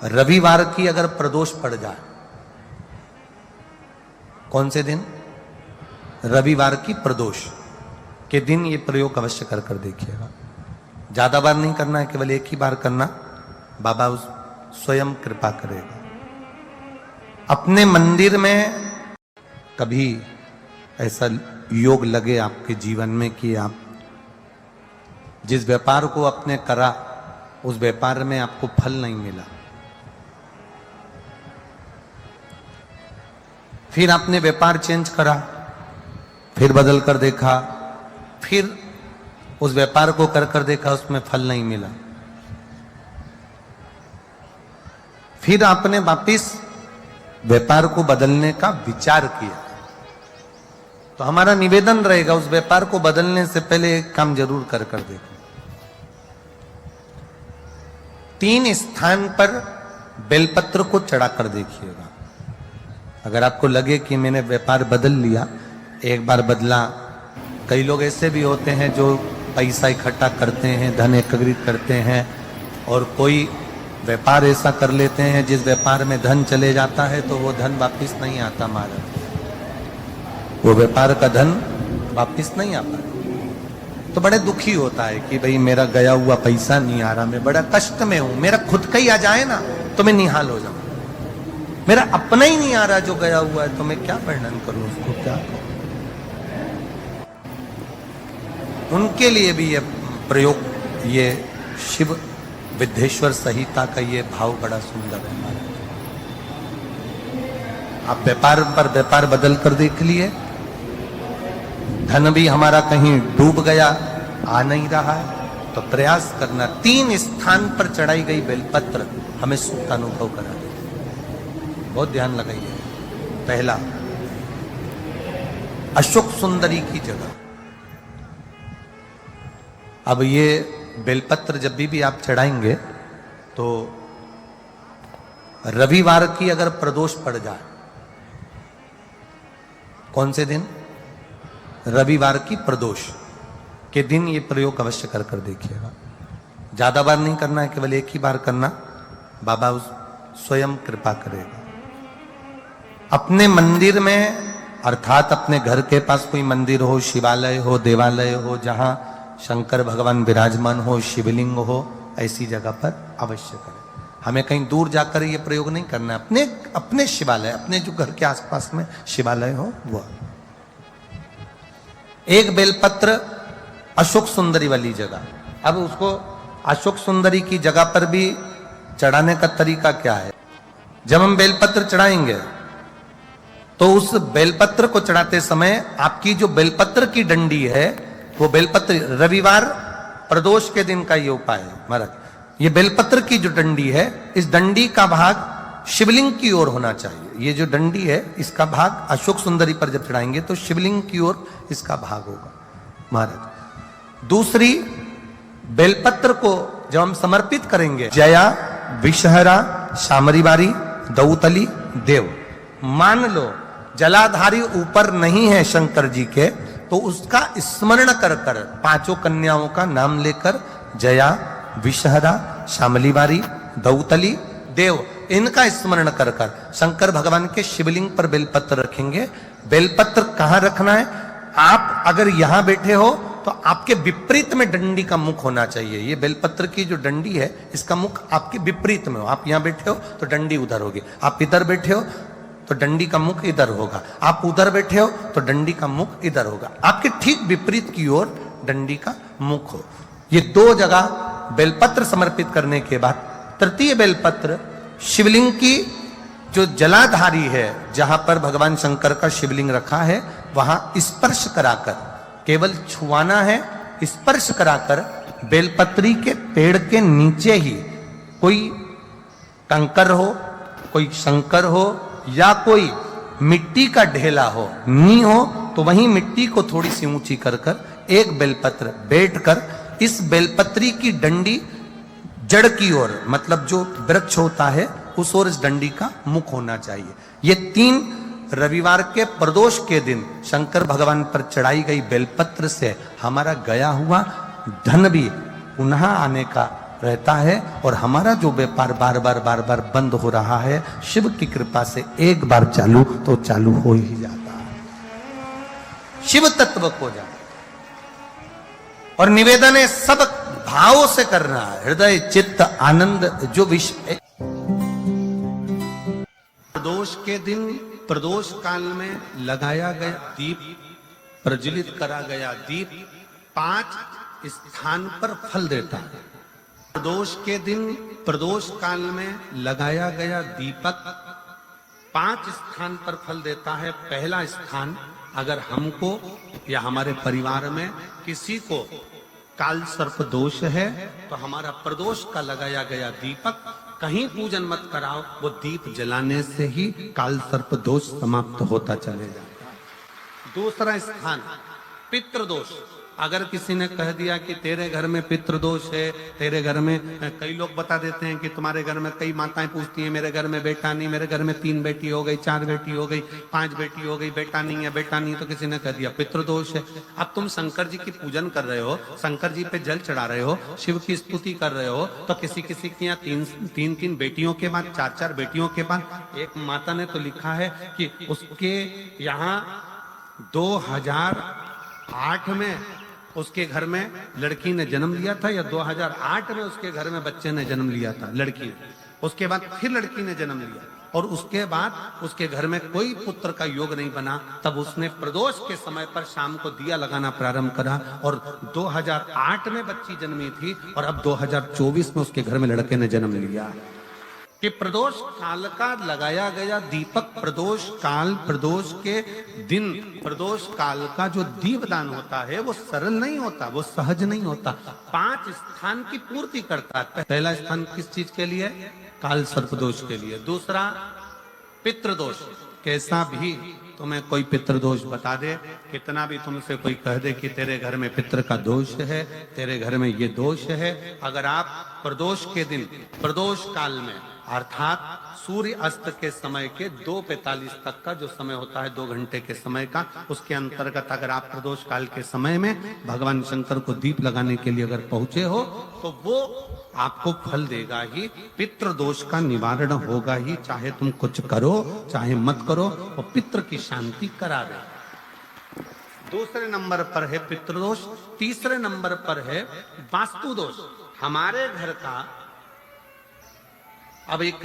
रविवार की अगर प्रदोष पड़ जाए, कौन से दिन? रविवार की प्रदोष के दिन ये प्रयोग अवश्य कर कर देखिएगा। ज्यादा बार नहीं करना है, केवल एक ही बार करना, बाबा उस स्वयं कृपा करेगा। अपने मंदिर में कभी ऐसा योग लगे आपके जीवन में कि आप जिस व्यापार को आपने करा उस व्यापार में आपको फल नहीं मिला, फिर आपने व्यापार चेंज करा, फिर बदल कर देखा, फिर उस व्यापार को कर कर देखा, उसमें फल नहीं मिला, फिर आपने वापिस व्यापार को बदलने का विचार किया, तो हमारा निवेदन रहेगा उस व्यापार को बदलने से पहले एक काम जरूर कर कर देखो। 3 स्थान पर बेलपत्र को चढ़ा कर देखिएगा। अगर आपको लगे कि मैंने व्यापार बदल लिया, एक बार बदला, कई लोग ऐसे भी होते हैं जो पैसा इकट्ठा करते हैं, धन एकत्रित करते हैं, और कोई व्यापार ऐसा कर लेते हैं जिस व्यापार में धन चले जाता है तो वो धन वापिस नहीं आता, महाराज, वो व्यापार का धन वापिस नहीं आता, तो बड़े दुखी होता है कि भाई मेरा गया हुआ पैसा नहीं आ रहा, मैं बड़ा कष्ट में हूं, मेरा खुद का ही आ जाए ना तो मैं निहाल हो जाऊं, मेरा अपना ही नहीं आ रहा जो गया हुआ है, तो मैं क्या वर्णन करूं उसको, क्या करूं। उनके लिए भी ये प्रयोग, ये शिव विद्येश्वर संहिता का ये भाव बड़ा सुंदर है महाराज। आप व्यापार पर व्यापार बदल कर देख लिए, धन भी हमारा कहीं डूब गया, आ नहीं रहा है, तो प्रयास करना। 3 स्थान पर चढ़ाई गई बेलपत्र हमें सुख का अनुभव करा देती है, बहुत ध्यान लगाइए। पहला, अशोक सुंदरी की जगह। अब ये बेलपत्र जब भी आप चढ़ाएंगे तो रविवार की अगर प्रदोष पड़ जाए, कौन से दिन? रविवार की प्रदोष के दिन ये प्रयोग अवश्य कर कर देखिएगा। ज्यादा बार नहीं करना है, केवल एक ही बार करना, बाबा उस स्वयं कृपा करेगा। अपने मंदिर में, अर्थात अपने घर के पास कोई मंदिर हो, शिवालय हो, देवालय हो, जहां शंकर भगवान विराजमान हो, शिवलिंग हो, ऐसी जगह पर अवश्य करें। हमें कहीं दूर जाकर ये प्रयोग नहीं करना है, अपने अपने शिवालय, अपने जो घर के आसपास में शिवालय हो वो। एक बेलपत्र अशोक सुंदरी वाली जगह। अब उसको अशोक सुंदरी की जगह पर भी चढ़ाने का तरीका क्या है? जब हम बेलपत्र चढ़ाएंगे तो उस बेलपत्र को चढ़ाते समय आपकी जो बेलपत्र की डंडी है, वो बेलपत्र, रविवार प्रदोष के दिन का ये उपाय है महाराज, ये बेलपत्र की जो डंडी है, इस डंडी का भाग शिवलिंग की ओर होना चाहिए। ये जो डंडी है, इसका भाग अशोक सुंदरी पर जब चढ़ाएंगे तो शिवलिंग की ओर इसका भाग होगा महाराज। दूसरी, बेलपत्र को जब हम समर्पित करेंगे, जया, विषहरा, शामरीवारी, दौतली, देव, मान लो जलाधारी ऊपर नहीं है शंकर जी के, तो उसका स्मरण कर कर 5 कन्याओं का नाम लेकर, जया, विषहरा, शामलीवारी, दौतली, देव, इनका स्मरण कर कर शंकर भगवान के शिवलिंग पर बेलपत्र रखेंगे। बेलपत्र कहां रखना है? आप अगर यहां बैठे हो तो आपके विपरीत में डंडी का मुख होना चाहिए। ये बेलपत्र की जो डंडी है, इसका मुख आपके विपरीत में हो। आप यहां बैठे हो तो डंडी उधर होगी, आप इधर बैठे हो तो डंडी का मुख इधर होगा, आप उधर बैठे हो तो डंडी का मुख इधर होगा, आपके ठीक विपरीत की ओर डंडी का मुख हो। ये 2 जगह बेलपत्र समर्पित करने के बाद, तृतीय बेलपत्र शिवलिंग की जो जलाधारी है, जहां पर भगवान शंकर का शिवलिंग रखा है, वहां स्पर्श कराकर, केवल छुआना है, स्पर्श कराकर बेलपत्री के पेड़ के नीचे ही कोई कंकर हो, कोई शंकर हो, या कोई मिट्टी का ढेला हो, नी हो, तो वहीं मिट्टी को थोड़ी सी ऊंची कर कर एक बेलपत्र बैठकर इस बेलपत्री की डंडी जड़ की ओर, मतलब जो वृक्ष होता है उस ओर इस डंडी का मुख होना चाहिए। ये 3 रविवार के प्रदोष के दिन शंकर भगवान पर चढ़ाई गई बेलपत्र से हमारा गया हुआ धन भी पुनः आने का रहता है और हमारा जो व्यापार बार बार बंद हो रहा है, शिव की कृपा से एक बार चालू तो चालू हो ही जाता है, शिव तत्व को जाए। और निवेदन है सब भावों से करना है, हृदय चित्त आनंद जो विषय। प्रदोष के दिन प्रदोष काल में लगाया गया दीप, प्रज्वलित करा गया दीप 5 स्थान पर फल देता है। प्रदोष के दिन प्रदोष काल में लगाया गया दीपक 5 स्थान पर फल देता है। पहला स्थान, अगर हमको या हमारे परिवार में किसी को काल सर्प दोष है तो हमारा प्रदोष का लगाया गया दीपक कहीं पूजन मत कराओ, वो दीप जलाने से ही काल सर्प दोष समाप्त होता चले जाता है। दूसरा स्थान, पितृदोष। अगर किसी ने कह दिया कि तेरे घर में पितृदोष है, तेरे घर में, कई लोग बता देते हैं कि तुम्हारे घर में, कई माताएं पूछती हैं मेरे घर में बेटा नहीं, मेरे घर में 3 बेटी हो गई, 4 बेटी हो गई, 5 बेटी हो गई, बेटा नहीं है, बेटा नहीं, तो किसी ने कह दिया पितृदोष है। अब तुम शंकर जी की पूजन कर रहे हो, शंकर जी पे जल चढ़ा रहे हो, शिव की स्तुति कर रहे हो, तो किसी किसी की यहाँ 3 बेटियों के बाद, 4 बेटियों के बाद, एक माता ने तो लिखा है कि उसके यहाँ 2008 में उसके घर में लड़की ने जन्म लिया था, या 2008 में उसके घर में बच्चे ने जन्म लिया था, लड़की। उसके बाद फिर लड़की ने जन्म लिया और उसके बाद उसके घर में कोई पुत्र का योग नहीं बना। तब उसने प्रदोष के समय पर शाम को दिया लगाना प्रारंभ करा और 2008 में बच्ची जन्मी थी और अब 2024 में उसके घर में लड़के ने जन्म लिया। कि प्रदोष काल का लगाया गया दीपक, प्रदोष काल, प्रदोष के दिन, प्रदोष काल का जो दीपदान होता है वो सरल नहीं होता, वो सहज नहीं होता। 5 स्थान की पूर्ति करता है। पहला स्थान किस चीज के लिए? काल सर्प दोष के लिए। दूसरा पितृदोष। कैसा भी तुम्हें कोई पितृदोष बता दे, कितना भी तुमसे कोई कह दे कि तेरे घर में पितृ का दोष है, तेरे घर में ये दोष है, अगर आप प्रदोष के दिन, प्रदोष काल में, अर्थात सूर्य अस्त के समय के 2:45 तक का जो समय होता है, 2 घंटे के समय का, उसके अंतर्गत अगर आप प्रदोष काल के समय में भगवान शंकर को दीप लगाने के लिए अगर पहुंचे हो तो वो आपको फल देगा ही, पितृदोष का निवारण होगा ही। चाहे तुम कुछ करो चाहे मत करो, वो पितृ की शांति करा दे। दूसरे नंबर पर है पितृदोष। तीसरे नंबर पर है वास्तु दोष। हमारे घर का, अब एक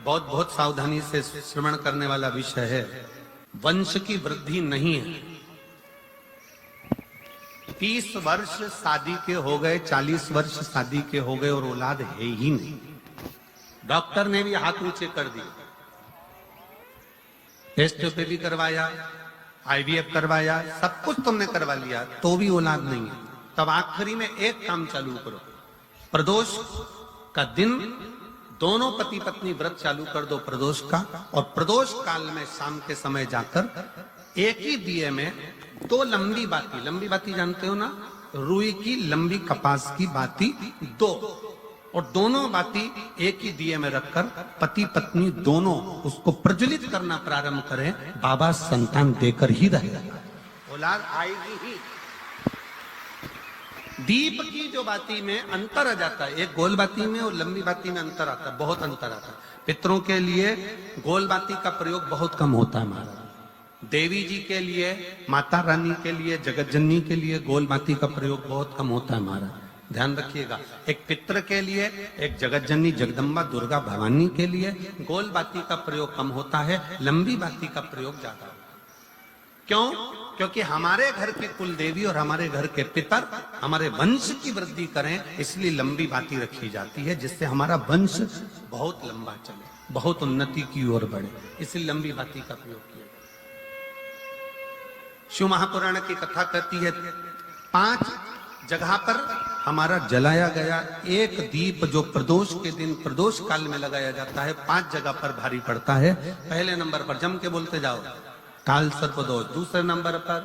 बहुत सावधानी से श्रवण करने वाला विषय है, वंश की वृद्धि नहीं है। 30 वर्ष शादी के हो गए, 40 वर्ष शादी के हो गए और औलाद है ही नहीं। डॉक्टर ने भी हाथ ऊंचे कर दिए, टेस्ट पे भी करवाया, IVF करवाया, सब कुछ तुमने करवा लिया, तो भी औलाद नहीं है। तब आखिरी में एक काम चालू करो, प्रदोष का दिन दोनों पति पत्नी व्रत चालू कर दो प्रदोष का, और प्रदोष काल में शाम के समय जाकर एक ही दिए में 2 लंबी बाती जानते हो ना, रुई की लंबी कपास की बाती 2, और दोनों बाती एक ही दिए में रखकर पति पत्नी दोनों उसको प्रज्वलित करना प्रारंभ करें। बाबा संतान देकर ही रहेगा, औलाद आएगी ही। दीप की जो बाती में अंतर आ जाता है, एक गोल बाती में और लंबी बाती में अंतर आता है, बहुत अंतर आता है। पितरों के लिए गोल बाती का प्रयोग बहुत कम होता है हमारा, देवी जी के लिए, माता रानी के लिए, जगत जननी के लिए गोल बाती का प्रयोग बहुत कम होता है हमारा। ध्यान रखिएगा, एक पितृ के लिए, एक जगत जननी जगदम्बा दुर्गा भवानी के लिए गोल बाती का प्रयोग कम होता है, लंबी बाती का प्रयोग ज्यादा होता है। क्यों? क्योंकि हमारे घर की कुल देवी और हमारे घर के पितर हमारे वंश की वृद्धि करें, इसलिए लंबी बाती रखी जाती है, जिससे हमारा वंश बहुत लंबा चले, बहुत उन्नति की ओर बढ़े, इसलिए लंबी बाती का प्रयोग किया। शिव महापुराण की कथा कहती है 5 जगह पर हमारा जलाया गया एक दीप जो प्रदोष के दिन प्रदोष काल में लगाया जाता है, 5 जगह पर भारी पड़ता है। पहले नंबर पर जम के बोलते जाओ, काल सर्प दोष। दूसरे नंबर पर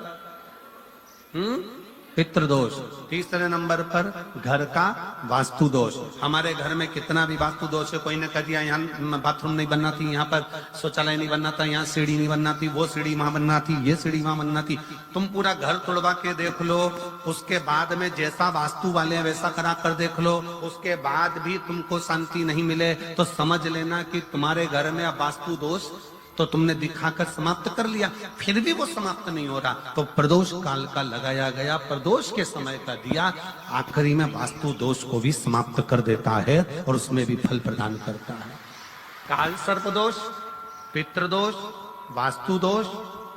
पितृदोष। तीसरे नंबर पर घर का वास्तु दोष। हमारे घर में कितना भी वास्तु दोष है, कोई ने कह दिया यहाँ बाथरूम नहीं बनना थी, यहाँ पर शौचालय नहीं बनना था, यहाँ सीढ़ी नहीं बनना थी, वो सीढ़ी वहां बनना थी, ये सीढ़ी वहां बनना थी। तुम पूरा घर तोड़वा के देख लो, उसके बाद में जैसा वास्तु वाले हैं वैसा करा कर देख लो, उसके बाद भी तुमको शांति नहीं मिले तो समझ लेना कि तुम्हारे घर में अब वास्तु दोष तो तुमने दिखाकर समाप्त कर लिया, फिर भी वो समाप्त नहीं हो रहा। तो प्रदोष काल का लगाया गया प्रदोष के समय का दिया आखिरी में वास्तु दोष को भी समाप्त कर देता है और उसमें भी फल प्रदान करता है। काल सर्प दोष, पितृदोष, वास्तु दोष।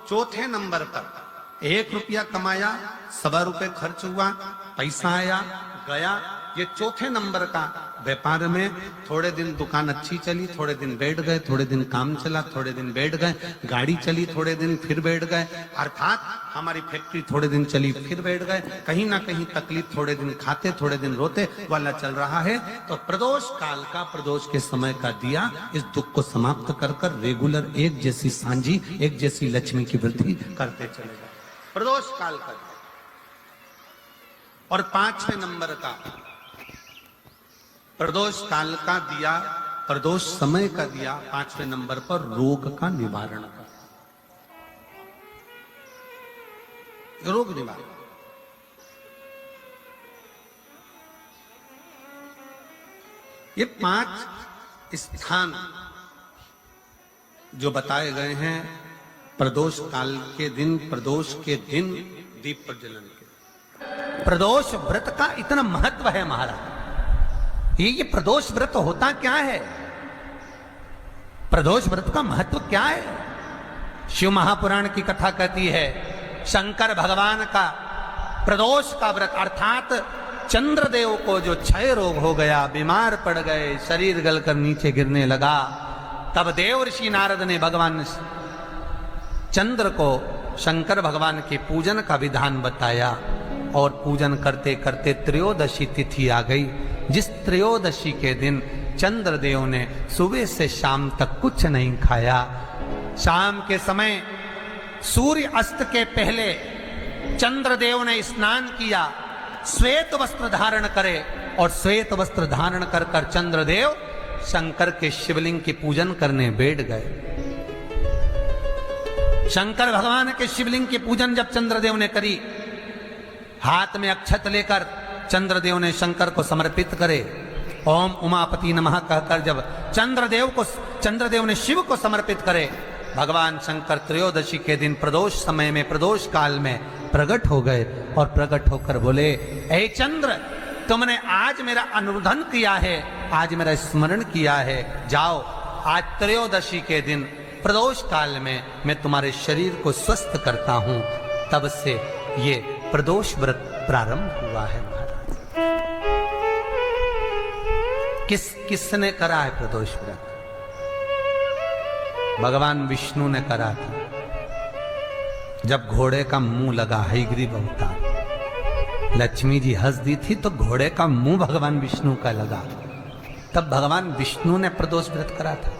चौथे नंबर पर 1 रुपया कमाया, 1.25 रुपए खर्च हुआ, पैसा आया गया। ये चौथे नंबर का व्यापार में थोड़े दिन दुकान अच्छी चली, थोड़े दिन बैठ गए, थोड़े दिन काम चला, थोड़े दिन बैठ गए, गाड़ी चली थोड़े दिन फिर बैठ गए, अर्थात हमारी फैक्ट्री थोड़े दिन चली फिर बैठ गए, कहीं ना कहीं तकलीफ, थोड़े दिन खाते थोड़े दिन रोते वाला चल रहा है। तो प्रदोष काल का प्रदोष के समय का दिया इस दुख को समाप्त कर कर रेगुलर एक जैसी सांझी, एक जैसी लक्ष्मी की वृद्धि करते चले गए। प्रदोष काल का। और 5वें नंबर का प्रदोष काल का दिया, प्रदोष समय का दिया 5वें नंबर पर रोग का निवारण का। रोग निवारण। ये 5 स्थान जो बताए गए हैं प्रदोष काल के दिन, प्रदोष के दिन दीप प्रज्वलन के। प्रदोष व्रत का इतना महत्व है महाराज। ये प्रदोष व्रत होता क्या है? प्रदोष व्रत का महत्व क्या है? शिव महापुराण की कथा कहती है शंकर भगवान का प्रदोष का व्रत, अर्थात चंद्रदेव को जो क्षय रोग हो गया, बीमार पड़ गए, शरीर गलकर नीचे गिरने लगा, तब देव ऋषि नारद ने भगवान चंद्र को शंकर भगवान के पूजन का विधान बताया। और पूजन करते करते त्रयोदशी तिथि आ गई, जिस त्रयोदशी के दिन चंद्रदेव ने सुबह से शाम तक कुछ नहीं खाया। शाम के समय सूर्य अस्त के पहले चंद्रदेव ने स्नान किया, श्वेत वस्त्र धारण करे, और श्वेत वस्त्र धारण कर कर चंद्रदेव शंकर के शिवलिंग की पूजन करने बैठ गए। शंकर भगवान के शिवलिंग की पूजन जब चंद्रदेव ने करी, हाथ में अक्षत लेकर चंद्रदेव ने शंकर को समर्पित करे, ओम उमापति नमः कहकर जब चंद्रदेव ने शिव को समर्पित करे, भगवान शंकर त्रयोदशी के दिन प्रदोष समय में, प्रदोष काल में प्रकट हो गए और प्रकट होकर बोले, ऐ चंद्र, तुमने आज मेरा अनुरोधन किया है, आज मेरा स्मरण किया है, जाओ आज त्रयोदशी के दिन प्रदोष काल में मैं तुम्हारे शरीर को स्वस्थ करता हूं। तब से ये प्रदोष व्रत प्रारंभ हुआ है महाराज। किसने करा है प्रदोष व्रत? भगवान विष्णु ने करा था। जब घोड़े का मुंह लगा, हयग्रीव अवतार, लक्ष्मी जी हंस दी थी तो घोड़े का मुंह भगवान विष्णु का लगा, तब भगवान विष्णु ने प्रदोष व्रत करा था।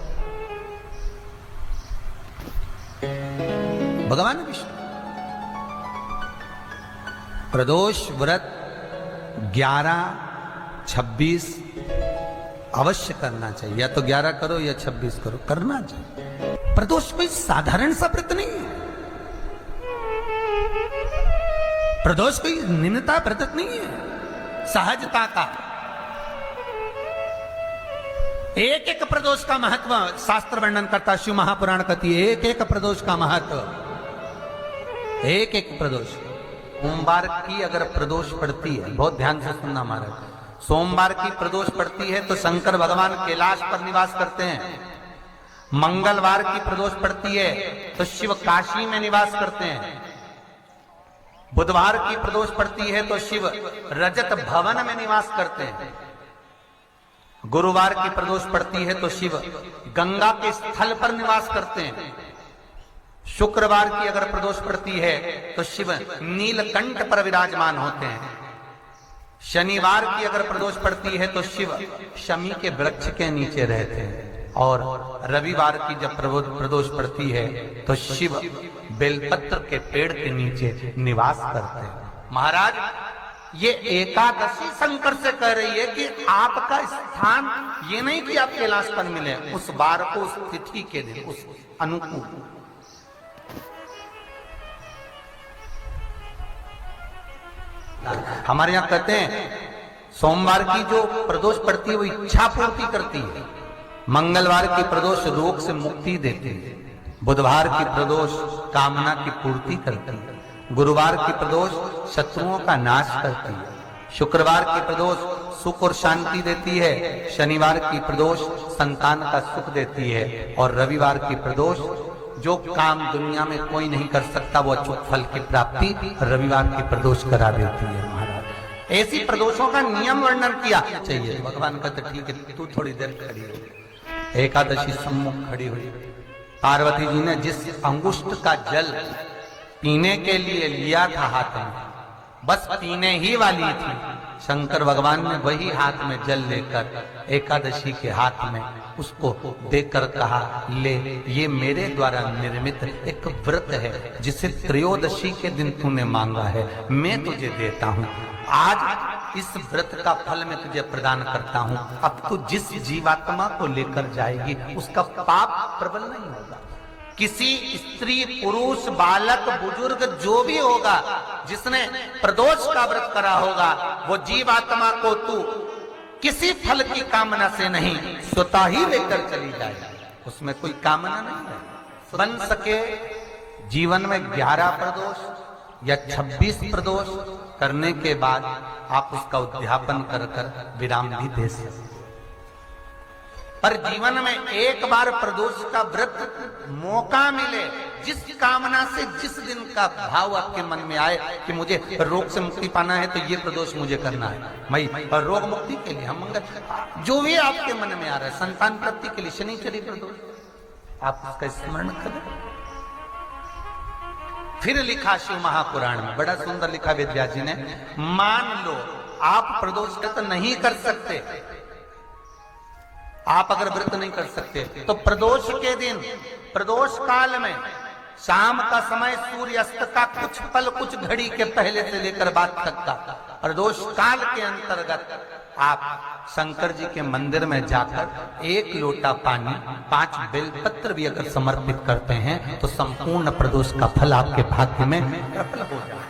भगवान विष्णु प्रदोष व्रत 11, 26 अवश्य करना चाहिए, या तो 11 करो या 26 करो, करना चाहिए। प्रदोष कोई साधारण सा व्रत नहीं है, प्रदोष कोई निम्नता व्रत नहीं है, सहजता का। एक एक प्रदोष का महत्व शास्त्र वर्णन करता, शिव महापुराण कहती है एक एक प्रदोष का महत्व, एक एक प्रदोष। सोमवार की अगर प्रदोष पड़ती है, बहुत ध्यान से सुनना महाराज, सोमवार की प्रदोष पड़ती है तो शंकर भगवान कैलाश पर निवास करते हैं। मंगलवार की प्रदोष पड़ती है तो शिव काशी में निवास करते हैं। बुधवार की प्रदोष पड़ती है तो शिव रजत भवन में निवास करते हैं। गुरुवार की प्रदोष पड़ती है तो शिव गंगा के स्थल पर निवास करते हैं। शुक्रवार की अगर प्रदोष पड़ती है तो शिव नीलकंठ पर विराजमान होते हैं। शनिवार की अगर प्रदोष पड़ती है तो शिव शमी के वृक्ष के नीचे रहते हैं। और रविवार की जब प्रदोष पड़ती है तो शिव बेलपत्र के पेड़ के नीचे निवास करते हैं। महाराज ये एकादशी शंकर से कह रही है कि आपका स्थान ये नहीं कि आप कैलाश पर मिले, उस बार को उस तिथि के दिन उस अनुकूल। हमारे यहां कहते हैं सोमवार की जो प्रदोष पड़ती है वो इच्छा पूर्ति करती है, मंगलवार की प्रदोष रोग से मुक्ति देती है, बुधवार की प्रदोष कामना की पूर्ति करती है, गुरुवार की प्रदोष शत्रुओं का नाश करती है, शुक्रवार की प्रदोष सुख और शांति देती है, शनिवार की प्रदोष संतान का सुख देती है, और रविवार की प्रदोष जो काम दुनिया में कोई नहीं कर सकता वो अचूक फल की प्राप्ति रविवार की प्रदोष करा देती है। महाराज ऐसी प्रदोषों का नियम वर्णन किया चाहिए। भगवान कहते ठीक है तू थोड़ी देर खड़ी हो। एकादशी सम्मुख खड़ी हुई, पार्वती जी ने जिस अंगुष्ठ का जल पीने के लिए लिया था हाथ में, बस पीने ही वाली थी, शंकर भगवान ने वही हाथ में जल लेकर एकादशी के हाथ में उसको देकर कहा ले, ये मेरे द्वारा निर्मित एक व्रत है जिसे त्रयोदशी के दिन तूने मांगा है, मैं तुझे देता हूँ। आज इस व्रत का फल मैं तुझे प्रदान करता हूँ। अब तू जिस जीवात्मा को लेकर जाएगी उसका पाप प्रबल नहीं होगा। किसी स्त्री पुरुष बालक बुजुर्ग जो भी होगा जिसने प्रदोष का व्रत करा होगा वो जीवात्मा को तू किसी फल की कामना से नहीं स्वतः ही लेकर चली जाए, उसमें कोई कामना नहीं है। बन सके जीवन में 11 प्रदोष या 26 प्रदोष करने के बाद आप उसका उद्यापन कर कर विराम भी दे सकते, पर जीवन में एक बार प्रदोष का व्रत मौका मिले, जिस कामना से जिस दिन का भाव आपके मन में आए कि मुझे रोग से मुक्ति पाना है तो ये प्रदोष मुझे करना है, मैं रोग मुक्ति के लिए हम मंगल जो भी आपके मन में आ रहा है, संतान प्राप्ति के लिए शनिचरी प्रदोष आप उसका स्मरण करें। फिर लिखा शिव महापुराण में बड़ा सुंदर लिखा वेद व्यास जी ने, मान लो आप प्रदोष व्रत नहीं कर सकते, आप अगर व्रत नहीं कर सकते तो प्रदोष के दिन प्रदोष काल में शाम का समय सूर्यास्त का कुछ पल कुछ घड़ी के पहले से लेकर बाद तक का प्रदोष काल के अंतर्गत आप शंकर जी के मंदिर में जाकर 1 लोटा पानी 5 बेलपत्र भी अगर समर्पित करते हैं तो संपूर्ण प्रदोष का फल आपके भाग्य में प्रबल हो जाए।